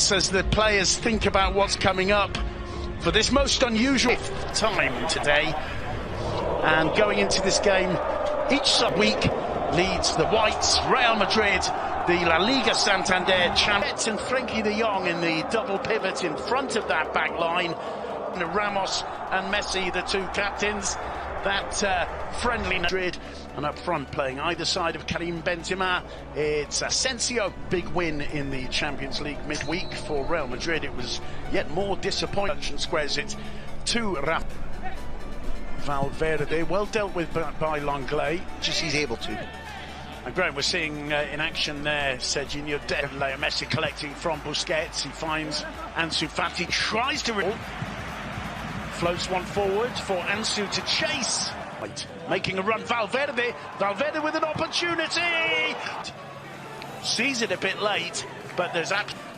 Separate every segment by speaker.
Speaker 1: minutes as the players think about what's coming up for this most unusual time today. And going into this game, each sub-week leads the Whites, Real Madrid, the La Liga Santander champions, and Frenkie de Jong in the double pivot in front of that back line. Ramos and Messi, the two captains, that friendly Madrid, and up front playing either side of Karim Benzema, it's Asensio. Big win in the Champions League midweek for Real Madrid. It was yet more disappointing. Squares it to Valverde, well dealt with by Lenglet, just he's able to. And Graham, we're seeing in action there Serginho Dest, Leo Messi collecting from Busquets. He finds Ansu Fati, tries to floats one forward for Ansu to chase. Making a run, Valverde with an opportunity. Sees it a bit late, but there's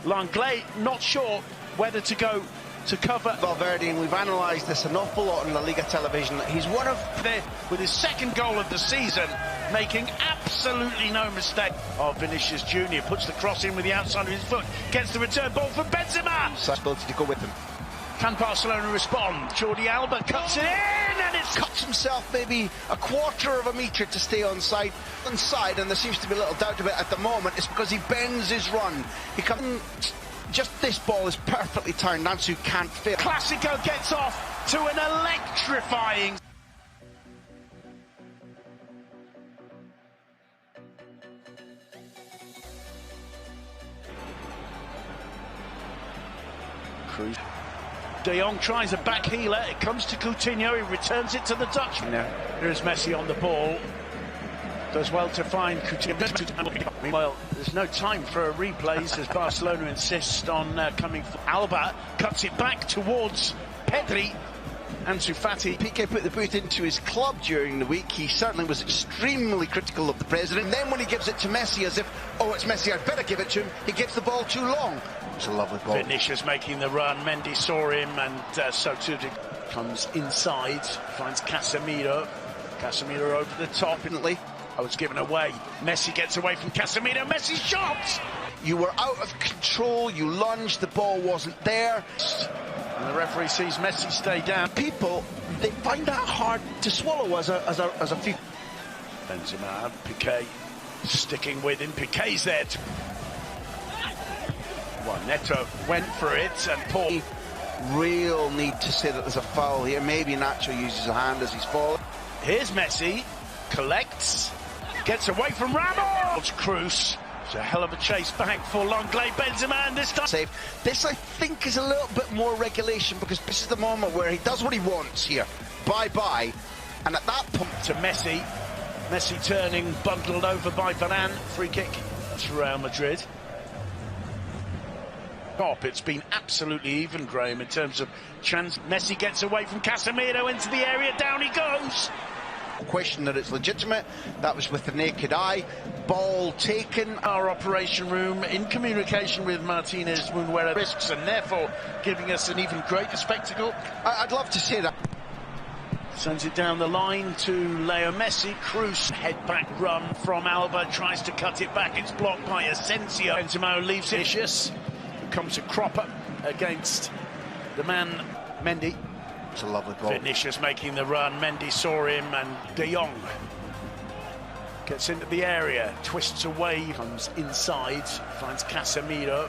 Speaker 1: Lenglet not sure whether to go to cover
Speaker 2: Valverde, and we've analysed this an awful lot on La Liga television. He's one of
Speaker 1: with his second goal of the season, making absolutely no mistake. Vinicius Jr. puts the cross in with the outside of his foot, gets the return ball for Benzema.
Speaker 2: Such ability to go with him.
Speaker 1: Can Barcelona respond? Jordi Alba cuts it in, and it's
Speaker 2: cuts himself maybe a quarter of a metre to stay onside, and there seems to be a little doubt of it at the moment. It's because he bends his run. He comes. Just this ball is perfectly timed. Ansu can't fit.
Speaker 1: Clasico gets off to an electrifying. Cruz. De Jong tries a back healer. It comes to Coutinho. He returns it to the Dutchman. Here's Messi on the ball. Does well to find Coutinho. Meanwhile, there's no time for replays as Barcelona insist on coming. Alba cuts it back towards Pedri. Ansu Fati.
Speaker 2: Piqué put the boot into his club during the week. He certainly was extremely critical of the president. And then when he gives it to Messi, as if, oh, it's Messi, I'd better give it to him, he gives the ball too long. It's a lovely ball.
Speaker 1: Vinicius making the run. Mendy saw him, and so too comes inside, finds Casemiro. Casemiro over the top. Oh, it's given away. Messi gets away from Casemiro. Messi shots!
Speaker 2: You were out of control, you lunged, the ball wasn't there.
Speaker 1: And the referee sees Messi stay down.
Speaker 2: People, they find that hard to swallow as a few.
Speaker 1: Benzema, Piqué sticking with him. Piqué's there. Neto went for it, and Paul.
Speaker 2: Real need to say that there's a foul here. Maybe Nacho uses a hand as he's falling.
Speaker 1: Here's Messi, collects, gets away from Ramos. Cruz. It's a hell of a chase back for Lenglet. Benzema, and this time
Speaker 2: save. This, I think, is a little bit more regulation, because this is the moment where he does what he wants here. Bye-bye. And at that point
Speaker 1: to Messi. Messi turning, bundled over by Varane. Free kick to Real Madrid. It's been absolutely even, Graham, in terms of chance. Messi gets away from Casemiro into the area, down he goes.
Speaker 2: Question that it's legitimate, that was with the naked eye. Ball taken.
Speaker 1: Our operation room in communication with Martinez Munuera risks, and therefore giving us an even greater spectacle.
Speaker 2: I'd love to say that.
Speaker 1: Sends it down the line to Leo Messi. Cruz, head back run from Alba, tries to cut it back, it's blocked by Asensio. Benzema leaves it. Vinicius comes a cropper against the man Mendy.
Speaker 2: It's a lovely ball.
Speaker 1: Vinicius making the run. Mendy saw him, and De Jong gets into the area, twists away, comes inside, finds Casemiro.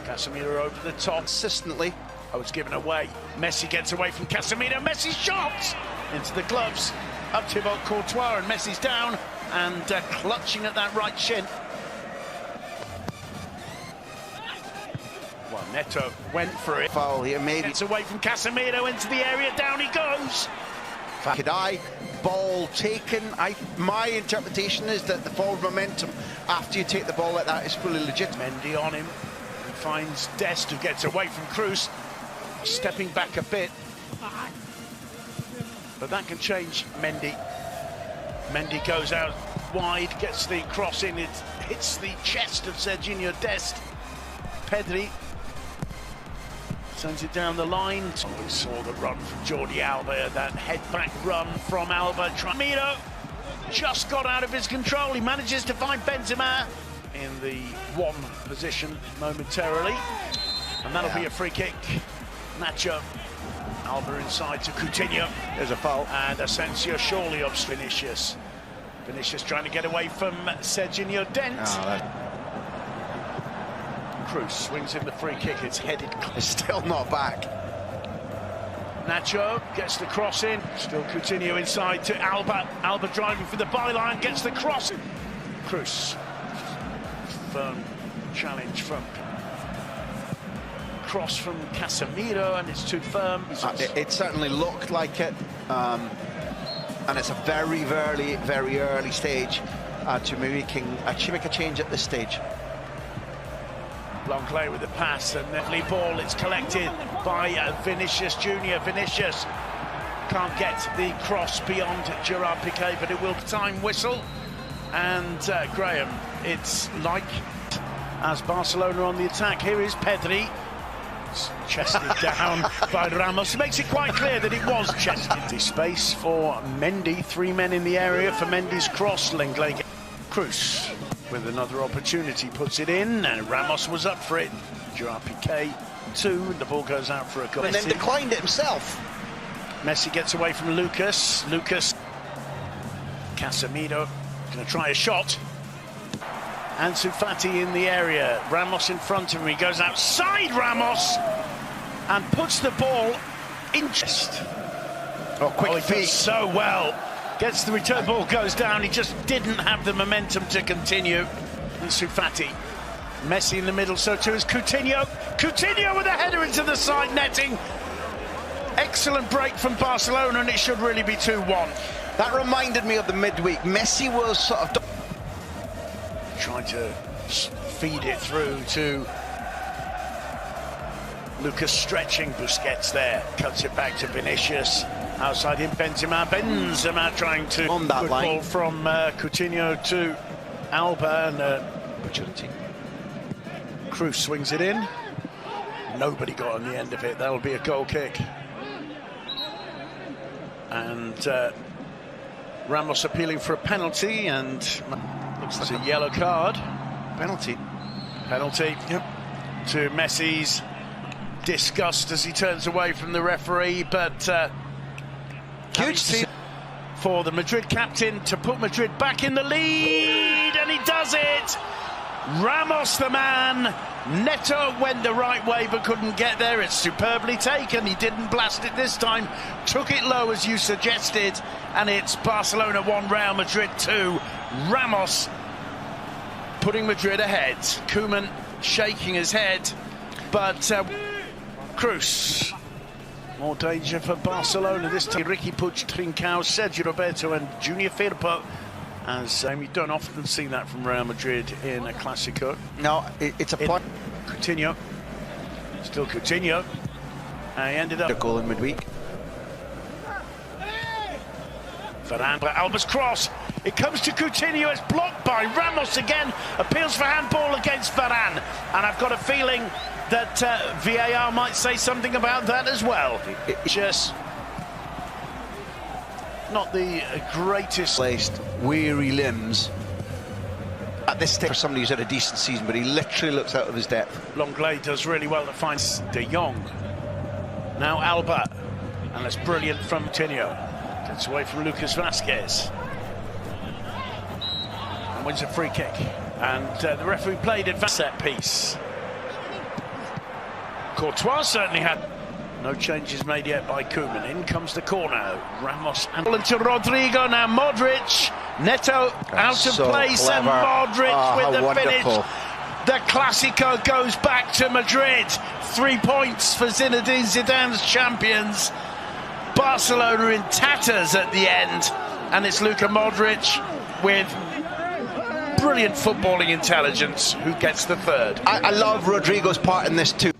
Speaker 1: Casemiro over the top.
Speaker 2: Consistently.
Speaker 1: Oh, it's given away. Messi gets away from Casemiro. Messi shots into the gloves. Up to Courtois, and Messi's down and clutching at that right shin. Neto went for it.
Speaker 2: Foul here, maybe.
Speaker 1: It's away from Casemiro into the area, down he goes.
Speaker 2: Could I? Ball taken. My interpretation is that the forward momentum after you take the ball like that is fully legitimate.
Speaker 1: Mendy on him. He finds Dest, who gets away from Cruz, stepping back a bit. But that can change Mendy. Mendy goes out wide, gets the cross in, it hits the chest of Serginho Dest. Pedri sends it down the line. We saw the run from Jordi Alba, that head-back run from Alba. Casemiro just got out of his control. He manages to find Benzema in the one position momentarily. And that'll be a free kick. Nacho. Alba inside to Coutinho.
Speaker 2: There's a foul.
Speaker 1: And Asensio surely ups Vinicius. Vinicius trying to get away from Serginho Dent. Cruz swings in the free kick. It's headed.
Speaker 2: It's still not back.
Speaker 1: Nacho gets the cross in. Still Coutinho inside to Alba. Alba driving for the byline, gets the cross. Cruz. Firm challenge from cross from Casemiro, and it's too firm.
Speaker 2: It certainly looked like it, and it's a very early stage to actually make a change at this stage.
Speaker 1: Longley with the pass, and then ball, it's collected by Vinicius Junior. Vinicius can't get the cross beyond Gerard Piqué, but it will time whistle. And Graham, it's like as Barcelona on the attack. Here is Pedri, chested down by Ramos. Makes it quite clear that it was chested. The space for Mendy, 3 men in the area for Mendy's cross. Lenglet. Cruz with another opportunity, puts it in, and Ramos was up for it. Gerard Piqué 2, and the ball goes out for a goal.
Speaker 2: And then declined it himself.
Speaker 1: Messi gets away from Lucas. Casemiro going to try a shot. Ansu Fati in the area. Ramos in front of him. He goes outside Ramos and puts the ball in chest.
Speaker 2: Quick feet.
Speaker 1: So well. Gets the return ball, goes down. He just didn't have the momentum to continue. Ansu Fati. Messi in the middle, so too is Coutinho. Coutinho with a header into the side netting. Excellent break from Barcelona, and it should really be 2-1.
Speaker 2: That reminded me of the midweek. Messi was sort of
Speaker 1: trying to feed it through to Lucas, stretching Busquets there. Cuts it back to Vinicius. Outside him, Benzema trying to
Speaker 2: on that line.
Speaker 1: Ball from Coutinho to Alba, and
Speaker 2: opportunity.
Speaker 1: Cruz swings it in. Nobody got on the end of it. That'll be a goal kick. And Ramos appealing for a penalty, and looks like a yellow card.
Speaker 2: Penalty.
Speaker 1: Yep. To Messi's disgust as he turns away from the referee, but huge scene for the Madrid captain to put Madrid back in the lead, and he does it. Ramos the man. Neto went the right way but couldn't get there. It's superbly taken. He didn't blast it this time. Took it low as you suggested, and it's Barcelona 1, Real Madrid 2. Ramos putting Madrid ahead. Koeman shaking his head, but Cruz. More danger for Barcelona this time. Ricky Puig, Trincao, Sergio Roberto and Junior Firpo. As we don't often see that from Real Madrid in a Clasico.
Speaker 2: No, it's a point.
Speaker 1: Coutinho. Still Coutinho. He ended up...
Speaker 2: a goal in midweek.
Speaker 1: Varane, Alba's cross. It comes to Coutinho. It's blocked by Ramos again. Appeals for handball against Varane. And I've got a feeling that VAR might say something about that as well. Just not the greatest
Speaker 2: placed, weary limbs at this stage for somebody who's had a decent season, but he literally looks out of his depth.
Speaker 1: Longley does really well to find De Jong. Now Alba, and that's brilliant from Coutinho. Gets away from Lucas Vazquez and wins a free kick. And the referee played a set piece. Courtois certainly had no changes made yet by Koeman. In comes the corner. Ramos and to Rodrigo. Now Modric. Neto out of place,
Speaker 2: clever.
Speaker 1: And Modric with the
Speaker 2: wonderful
Speaker 1: finish. The Clasico goes back to Madrid. 3 points for Zinedine Zidane's champions. Barcelona in tatters at the end, and it's Luka Modric with brilliant footballing intelligence who gets the third.
Speaker 2: I love Rodrigo's part in this too.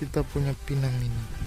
Speaker 3: kita punya pinang ini.